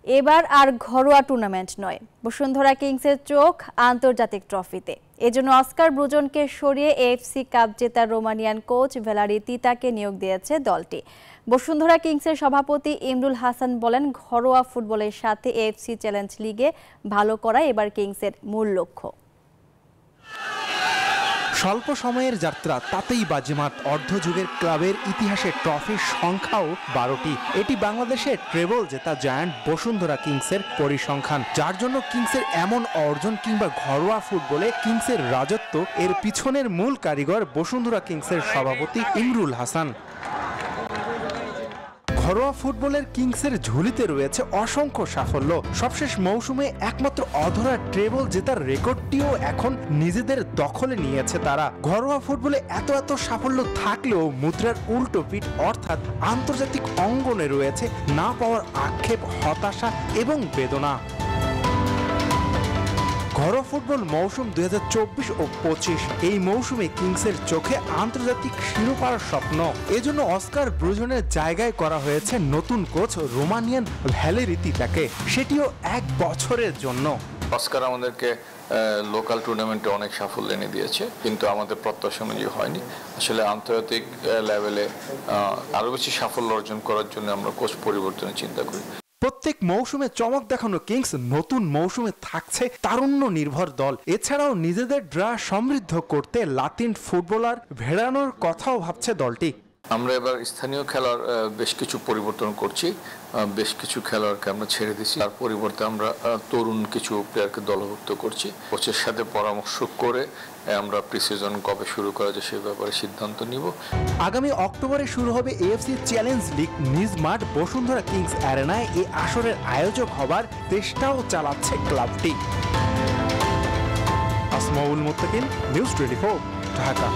এবার আর ঘরোয়া টুর্নামেন্ট নয়, বসুন্ধরা কিংসের চোখ আন্তর্জাতিক ট্রফিতে। এজন্য অস্কার ব্রুজনকে সরিয়ে এএফসি কাপ জেতা রোমানিয়ান কোচ ভ্যালারি তিতাকে নিয়োগ দিয়েছে দলটি। বসুন্ধরা কিংসের সভাপতি ইমরুল হাসান বলেন, ঘরোয়া ফুটবলের সাথে এএফসি চ্যালেঞ্জ লিগে ভালো করা এবার কিংসের মূল লক্ষ্য। স্বল্প সময়ের যাত্রা তাতেই বাজিমাত। অর্ধযুগের ক্লাবের ইতিহাসে ট্রফির সংখ্যাও 12টি। এটি বাংলাদেশের ট্রেবল জেতা জায়ান্ট বসুন্ধরা কিংসের পরিসংখ্যান, যার জন্য কিংসের এমন অর্জন কিংবা ঘরোয়া ফুটবলে কিংসের রাজত্ব এর পিছনের মূল কারিগর বসুন্ধরা কিংসের সভাপতি ইমরুল হাসান। ঘরোয়া ফুটবলের কিংসের ঝুলিতে রয়েছে অসংখ্য সাফল্য। সবশেষ মৌসুমে একমাত্র অধরা ট্রেবল জেতার রেকর্ডটিও এখন নিজেদের দখলে নিয়েছে তারা। ঘরোয়া ফুটবলে এত সাফল্য থাকলেও মুদ্রার উল্টো পিঠ অর্থাৎ আন্তর্জাতিক অঙ্গনে রয়েছে না পাওয়ার আক্ষেপ, হতাশা এবং বেদনা। ঘরোয়া ফুটবল মৌসুম 2024 ও 25 এই মৌসুমে কিংসের চোখে আন্তর্জাতিক শিরোপার স্বপ্ন। এজন্য অস্কার ব্রুজনের জায়গায় করা হয়েছে নতুন কোচ রোমানিয়ান ভ্যালেরি তিতাকে, সেটিও 1 বছরের জন্য। অস্কার আমাদেরকে লোকাল টুর্নামেন্টে অনেক সাফল্য এনে দিয়েছে, কিন্তু আমাদের প্রত্যাশা অনুযায়ী হয়নি। আসলে আন্তর্জাতিক লেভেলে আরো বেশি সাফল্য অর্জন করার জন্য আমরা কোচ পরিবর্তনের চিন্তা করি। প্রত্যেক মৌসুমে চমক দেখানো কিংস নতুন মৌসুমে থাকছে তারুণ্য নির্ভর দল। এছাড়াও নিজেদের ড্রা সমৃদ্ধ করতে লাতিন ফুটবলার ভেড়ানোর কথাও ভাবছে দলটি। আমরা এবার স্থানীয় খেলার বেশ কিছু পরিবর্তন করছি, বেশ কিছু খেলোয়াড়কে আমরা ছেড়ে দিচ্ছি, তার পরিবর্তে আমরা তরুণ কিছু প্লেয়ারকে দলভুক্ত করছি। কোচের সাথে পরামর্শ করে আমরা প্রি-সিজন কবে শুরু করা যায় সে ব্যাপারে সিদ্ধান্ত নিব। আগামী অক্টোবরে শুরু হবে এএফসি চ্যালেঞ্জ লিগ। নিজ মাঠ বসুন্ধরা কিংস অ্যারেনায় এই আসরের আয়োজক হবার চেষ্টাও চালাচ্ছে ক্লাবটি। আসমাউল মুত্তাকিন, নিউজ 24, ঢাকা।